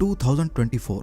2024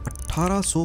1800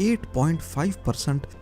8.5%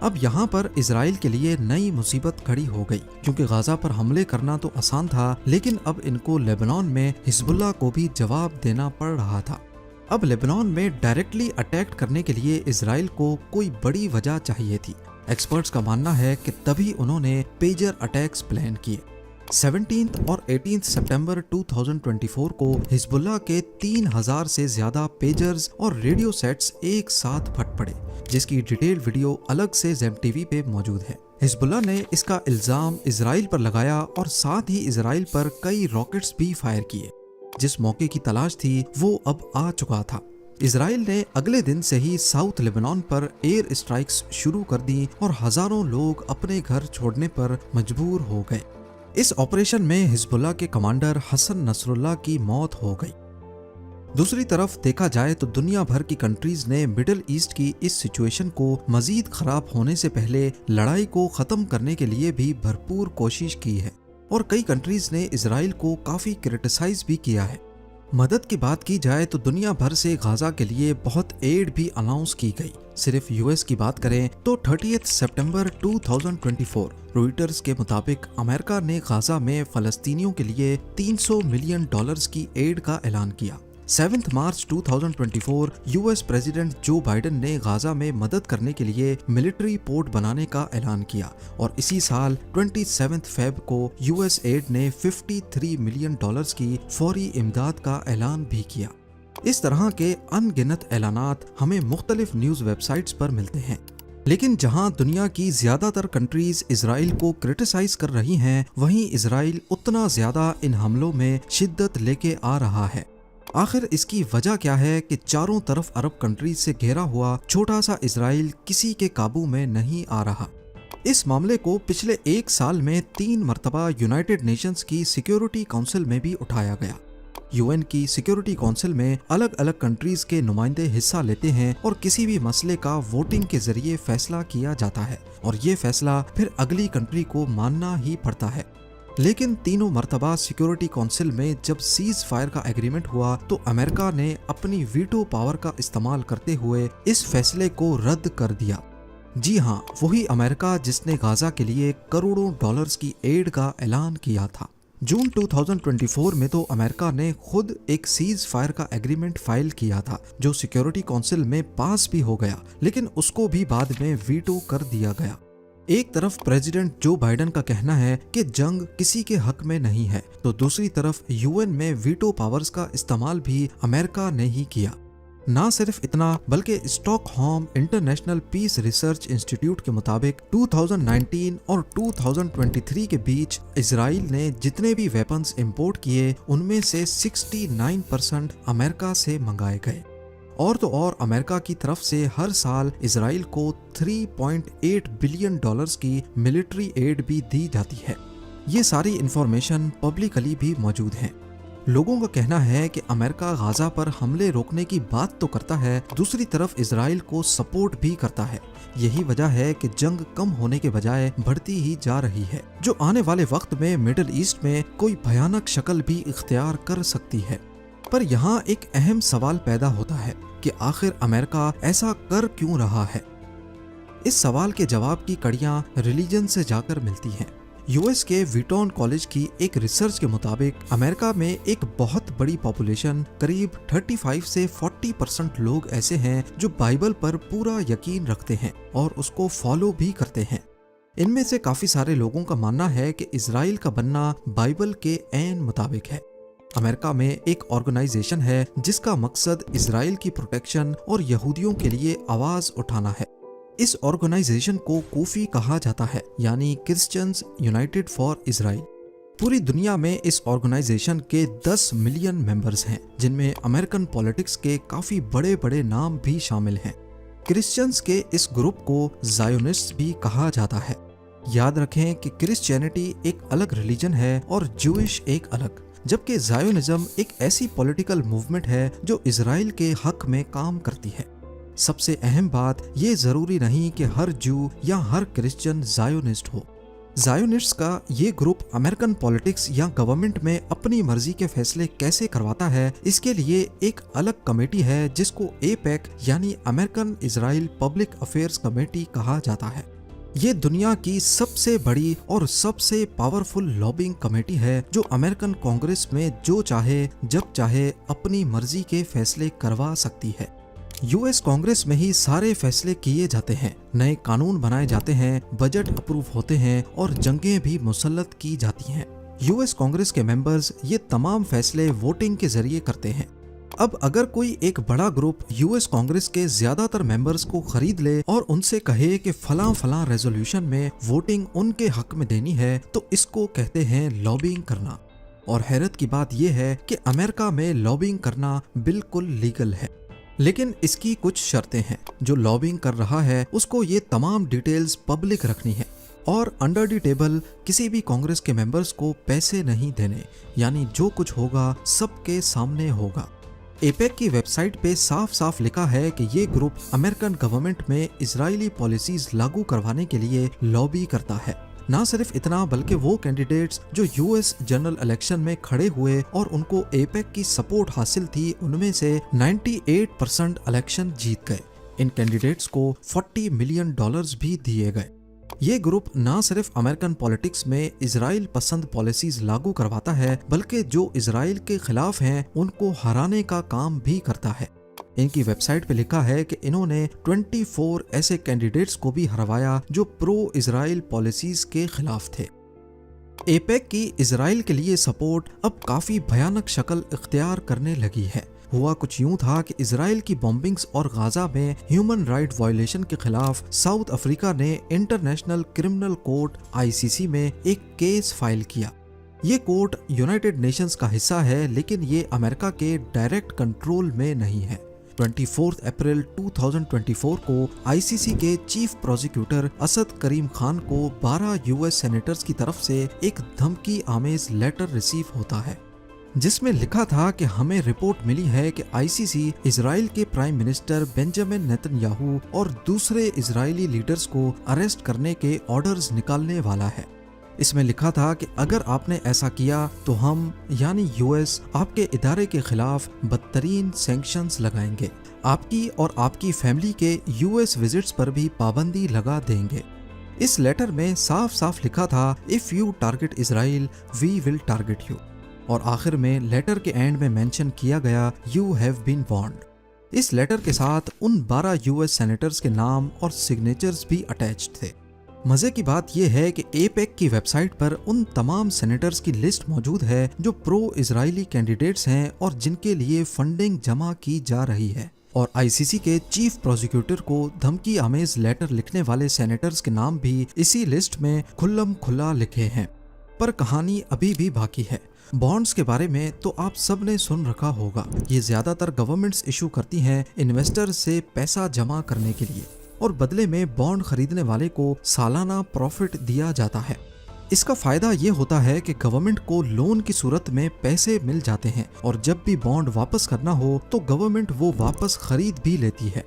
اب یہاں پر اسرائیل کے لیے نئی مصیبت کھڑی ہو گئی، کیونکہ غزہ پر حملے کرنا تو آسان تھا، لیکن اب ان کو لیبنان میں حزب اللہ کو بھی جواب دینا پڑ رہا تھا۔ اب لیبنان میں ڈائریکٹلی اٹیک کرنے کے لیے اسرائیل کو کوئی بڑی وجہ چاہیے تھی۔ ایکسپرٹس کا ماننا ہے کہ تبھی انہوں نے پیجر اٹیکس پلان کیے۔ 17 اور 18 سپٹمبر 2024 کو حزب اللہ کے 3000 سے زیادہ پیجرز اور ریڈیو سیٹس ایک ساتھ پھٹ پڑے، جس کی ڈیٹیل ویڈیو الگ سے زیم ٹی وی پہ موجود ہے۔ حزب اللہ نے اس کا الزام اسرائیل پر لگایا اور ساتھ ہی اسرائیل پر کئی راکٹس بھی فائر کیے۔ جس موقع کی تلاش تھی وہ اب آ چکا تھا۔ اسرائیل نے اگلے دن سے ہی ساؤتھ لیبنان پر ایئر اسٹرائکس شروع کر دی اور ہزاروں لوگ اپنے گھر چھوڑنے پر مجبور ہو گئے۔ اس آپریشن میں حزب اللہ کے کمانڈر حسن نصر اللہ کی موت ہو گئی۔ دوسری طرف دیکھا جائے تو دنیا بھر کی کنٹریز نے مڈل ایسٹ کی اس سچویشن کو مزید خراب ہونے سے پہلے لڑائی کو ختم کرنے کے لیے بھی بھرپور کوشش کی ہے، اور کئی کنٹریز نے اسرائیل کو کافی کرٹیسائز بھی کیا ہے۔ مدد کی بات کی جائے تو دنیا بھر سے غزہ کے لیے بہت ایڈ بھی اناؤنس کی گئی۔ صرف یو ایس کی بات کریں تو 30 سپٹمبر 2024 روئٹرز کے مطابق امریکہ نے غزہ میں فلسطینیوں کے لیے $300 ملین کی ایڈ کا اعلان کیا۔ 7 March 2024 U S president Joe Biden نے غزہ میں مدد کرنے کے لیے ملٹری پورٹ بنانے کا اعلان کیا، اور اسی سال 27 فیب کو یو ایس ایڈ نے $53 ملین کی فوری امداد کا اعلان بھی کیا۔ اس طرح کے ان گنت اعلانات ہمیں مختلف نیوز ویب سائٹس پر ملتے ہیں، لیکن جہاں دنیا کی زیادہ تر کنٹریز اسرائیل کو کرٹیسائز کر رہی ہیں، وہیں اسرائیل اتنا زیادہ ان حملوں میں شدت لے کے آ رہا ہے۔ آخر اس کی وجہ کیا ہے کہ چاروں طرف عرب کنٹریز سے گھیرا ہوا چھوٹا سا اسرائیل کسی کے قابو میں نہیں آ رہا؟ اس معاملے کو پچھلے ایک سال میں 3 مرتبہ یونائٹڈ نیشنز کی سیکیورٹی کونسل میں بھی اٹھایا گیا۔ یو این کی سیکیورٹی کونسل میں الگ الگ کنٹریز کے نمائندے حصہ لیتے ہیں، اور کسی بھی مسئلے کا ووٹنگ کے ذریعے فیصلہ کیا جاتا ہے، اور یہ فیصلہ پھر اگلی کنٹری کو ماننا ہی پڑتا ہے۔ لیکن تینوں مرتبہ سیکیورٹی کونسل میں جب سیز فائر کا ایگریمنٹ ہوا تو امریکہ نے اپنی ویٹو پاور کا استعمال کرتے ہوئے اس فیصلے کو رد کر دیا۔ جی ہاں، وہی امریکہ جس نے غزہ کے لیے کروڑوں ڈالرز کی ایڈ کا اعلان کیا تھا۔ جون 2024 میں تو امریکہ نے خود ایک سیز فائر کا ایگریمنٹ فائل کیا تھا، جو سیکیورٹی کونسل میں پاس بھی ہو گیا، لیکن اس کو بھی بعد میں ویٹو کر دیا گیا۔ ایک طرف پریزیڈنٹ جو بائیڈن کا کہنا ہے کہ جنگ کسی کے حق میں نہیں ہے، تو دوسری طرف یو این میں ویٹو پاورز کا استعمال بھی امریکہ نے ہی کیا۔ نہ صرف اتنا بلکہ stock home international peace research institute کے مطابق 2019 اور 2023 کے بیچ اسرائیل نے جتنے بھی ویپنز امپورٹ کیے ان میں سے 69% امریکہ سے منگائے گئے، اور تو اور امریکہ کی طرف سے ہر سال اسرائیل کو $3.8 بلین کی ملٹری ایڈ بھی دی جاتی ہے۔ یہ ساری انفارمیشن پبلکلی بھی موجود ہیں۔ لوگوں کا کہنا ہے کہ امریکہ غزہ پر حملے روکنے کی بات تو کرتا ہے، دوسری طرف اسرائیل کو سپورٹ بھی کرتا ہے۔ یہی وجہ ہے کہ جنگ کم ہونے کے بجائے بڑھتی ہی جا رہی ہے، جو آنے والے وقت میں مڈل ایسٹ میں کوئی بھیانک شکل بھی اختیار کر سکتی ہے۔ پر یہاں ایک اہم سوال پیدا ہوتا ہے کہ آخر امریکہ ایسا کر کیوں رہا ہے؟ اس سوال کے جواب کی کڑیاں ریلیجن سے جا کر ملتی ہیں۔ یو ایس کے ویٹون کالج کی ایک ریسرچ کے مطابق امریکہ میں ایک بہت بڑی پاپولیشن قریب 35 سے 40% لوگ ایسے ہیں جو بائبل پر پورا یقین رکھتے ہیں اور اس کو فالو بھی کرتے ہیں۔ ان میں سے کافی سارے لوگوں کا ماننا ہے کہ اسرائیل کا بننا بائبل کے عین مطابق ہے۔ امریکہ میں ایک آرگنائزیشن ہے جس کا مقصد اسرائیل کی پروٹیکشن اور یہودیوں کے لیے آواز اٹھانا ہے۔ اس آرگنائزیشن کو کوفی کہا جاتا ہے، یعنی کرسچنز یونائٹڈ فار اسرائیل۔ پوری دنیا میں اس آرگنائزیشن کے 10 ملین ممبرز ہیں، جن میں امریکن پولیٹکس کے کافی بڑے بڑے نام بھی شامل ہیں۔ کرسچنز کے اس گروپ کو زائونسٹ بھی کہا جاتا ہے۔ یاد رکھیں کہ کرسچینٹی ایک الگ ریلیجن ہے اور جوئش ایک الگ، جبکہ زائونزم ایک ایسی پولیٹیکل موومنٹ ہے جو اسرائیل کے حق میں کام کرتی ہے۔ سب سے اہم بات یہ ضروری نہیں کہ ہر جو یا ہر کرسچن زائونسٹ ہو۔ زائونسٹس کا یہ گروپ امریکن پالیٹکس یا گورنمنٹ میں اپنی مرضی کے فیصلے کیسے کرواتا ہے، اس کے لیے ایک الگ کمیٹی ہے جس کو APEC یعنی امریکن اسرائیل پبلک افیئرز کمیٹی کہا جاتا ہے۔ یہ دنیا کی سب سے بڑی اور سب سے پاورفل لابنگ کمیٹی ہے جو امریکن کانگریس میں جو چاہے جب چاہے اپنی مرضی کے فیصلے کروا سکتی ہے۔ US کانگریس میں ہی سارے فیصلے کیے جاتے ہیں، نئے قانون بنائے جاتے ہیں، بجٹ اپروو ہوتے ہیں اور جنگیں بھی مسلط کی جاتی ہیں۔ US کانگریس کے ممبرز یہ تمام فیصلے ووٹنگ کے ذریعے کرتے ہیں۔ اب اگر کوئی ایک بڑا گروپ US کانگریس کے زیادہ تر ممبرز کو خرید لے اور ان سے کہے کہ فلاں ریزولوشن میں ووٹنگ ان کے حق میں دینی ہے، تو اس کو کہتے ہیں لابنگ کرنا۔ اور حیرت کی بات یہ ہے کہ امریکہ میں لابنگ کرنا بالکل لیگل ہے، لیکن اس کی کچھ شرطیں ہیں۔ جو لابنگ کر رہا ہے اس کو یہ تمام ڈیٹیلز پبلک رکھنی ہے اور انڈر دی ٹیبل کسی بھی کانگریس کے ممبرز کو پیسے نہیں دینے، یعنی جو کچھ ہوگا سب کے سامنے ہوگا۔ APEC کی ویب سائٹ پہ صاف صاف لکھا ہے کہ یہ گروپ امریکن گورنمنٹ میں اسرائیلی پالیسیز لاگو کروانے کے لیے لابی کرتا ہے۔ نہ صرف اتنا بلکہ وہ کینڈیڈیٹس جو US جنرل الیکشن میں کھڑے ہوئے اور ان کو APEC کی سپورٹ حاصل تھی، ان میں سے 98% الیکشن جیت گئے۔ ان کینڈیڈیٹس کو $40 ملین بھی دیے گئے۔ یہ گروپ نہ صرف امریکن پالیٹکس میں اسرائیل پسند پالیسیز لاگو کرواتا ہے بلکہ جو اسرائیل کے خلاف ہیں ان کو ہرانے کا کام بھی کرتا ہے۔ ان کی ویب سائٹ پہ لکھا ہے کہ انہوں نے 24 ایسے کینڈیڈیٹس کو بھی ہروایا جو پرو اسرائیل پالیسیز کے خلاف تھے۔ APEC کی اسرائیل کے لیے سپورٹ اب کافی بھیانک شکل اختیار کرنے لگی ہے۔ ہوا کچھ یوں تھا کہ اسرائیل کی بمبنگز اور غزہ میں ہیومن رائٹ وائلیشن کے خلاف ساؤتھ افریقہ نے انٹرنیشنل کرمنل کورٹ ICC میں ایک کیس فائل کیا۔ یہ کورٹ یونائٹڈ نیشنز کا حصہ ہے لیکن یہ امریکہ کے ڈائریکٹ کنٹرول میں نہیں ہے۔ 24 اپریل 2024 کو ICC کے چیف پروزیکیوٹر اسد کریم خان کو 12 US سینیٹرز کی طرف سے ایک دھمکی آمیز لیٹر ریسیو ہوتا ہے جس میں لکھا تھا کہ ہمیں رپورٹ ملی ہے کہ ICC اسرائیل کے prime minister Benjamin Nitin Yahoo اور دوسرے اسرائیلی لیڈرز کو اریسٹ کرنے کے آرڈرز نکالنے والا ہے۔ اس میں لکھا تھا کہ اگر آپ نے ایسا کیا تو ہم یعنی US آپ کے ادارے کے خلاف بدترین سینکشنز لگائیں گے، آپ کی اور آپ کی فیملی کے US وزٹس پر بھی پابندی لگا دیں گے۔ اس لیٹر میں صاف صاف لکھا تھا "If you target Israel, we will target you"، اور آخر میں لیٹر کے اینڈ میں مینشن کیا گیا "You have been warned"۔ اس لیٹر کے ساتھ ان 12 US سینیٹرز کے نام اور سگنیچرز بھی اٹیچڈ تھے۔ مزے کی بات یہ ہے کہ APEC کی ویب سائٹ پر ان تمام سینیٹرز کی لسٹ موجود ہے جو پرو اسرائیلی کینڈیڈیٹس ہیں اور جن کے لیے فنڈنگ جمع کی جا رہی ہے، اور ICC کے چیف پروزیکیوٹر کو دھمکی آمیز لیٹر لکھنے والے سینیٹرز کے نام بھی اسی لسٹ میں کھلم کھلا لکھے ہیں۔ پر کہانی ابھی بھی باقی ہے۔ بانڈز کے بارے میں تو آپ سب نے سن رکھا ہوگا، یہ زیادہ تر گورنمنٹس ایشو کرتی ہیں انویسٹر سے پیسہ جمع کرنے کے لیے، اور بدلے میں بانڈ خریدنے والے کو سالانہ پروفٹ دیا جاتا ہے۔ اس کا فائدہ یہ ہوتا ہے کہ گورنمنٹ کو لون کی صورت میں پیسے مل جاتے ہیں اور جب بھی بانڈ واپس کرنا ہو تو گورنمنٹ وہ واپس خرید بھی لیتی ہے۔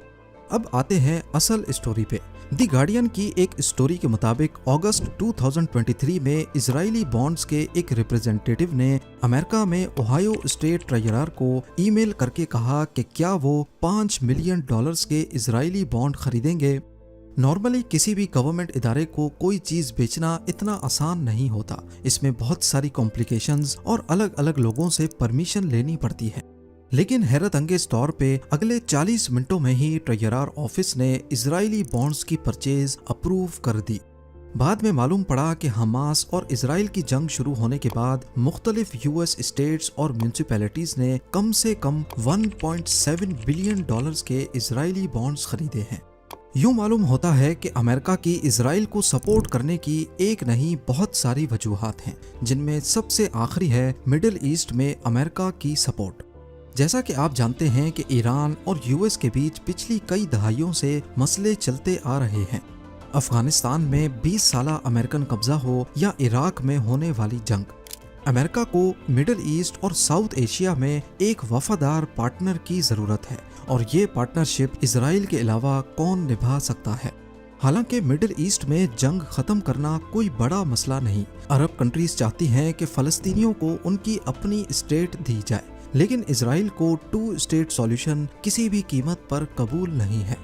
اب آتے ہیں اصل اسٹوری پہ۔ دی گارڈین کی ایک اسٹوری کے مطابق اگست 2023 میں اسرائیلی بانڈز کے ایک ریپرزینٹیٹو نے امریکہ میں اوہایو اسٹیٹ ٹریجرر کو ای میل کر کے کہا کہ کیا وہ $5 ملین کے اسرائیلی بانڈ خریدیں گے۔ نارملی کسی بھی گورنمنٹ ادارے کو کوئی چیز بیچنا اتنا آسان نہیں ہوتا، اس میں بہت ساری کمپلیکیشنز اور الگ الگ لوگوں سے پرمیشن لینی پڑتی ہے۔ لیکن حیرت انگیز طور پہ اگلے 40 منٹوں میں ہی ٹریجرر آفس نے اسرائیلی بانڈز کی پرچیز اپروو کر دی۔ بعد میں معلوم پڑا کہ حماس اور اسرائیل کی جنگ شروع ہونے کے بعد مختلف US اسٹیٹس اور میونسپیلٹیز نے کم سے کم $1.7 بلین کے اسرائیلی بانڈز خریدے ہیں۔ یوں معلوم ہوتا ہے کہ امریکہ کی اسرائیل کو سپورٹ کرنے کی ایک نہیں بہت ساری وجوہات ہیں، جن میں سب سے آخری ہے مڈل ایسٹ میں امریکہ کی سپورٹ۔ جیسا کہ آپ جانتے ہیں کہ ایران اور US کے بیچ پچھلی کئی دہائیوں سے مسئلے چلتے آ رہے ہیں۔ افغانستان میں 20 سالہ امریکن قبضہ ہو یا عراق میں ہونے والی جنگ، امریکہ کو مڈل ایسٹ اور ساؤتھ ایشیا میں ایک وفادار پارٹنر کی ضرورت ہے، اور یہ پارٹنرشپ اسرائیل کے علاوہ کون نبھا سکتا ہے؟ حالانکہ مڈل ایسٹ میں جنگ ختم کرنا کوئی بڑا مسئلہ نہیں، عرب کنٹریز چاہتی ہیں کہ فلسطینیوں کو ان کی اپنی اسٹیٹ دی جائے، لیکن اسرائیل کو 2 اسٹیٹ سولوشن کسی بھی قیمت پر قبول نہیں ہے۔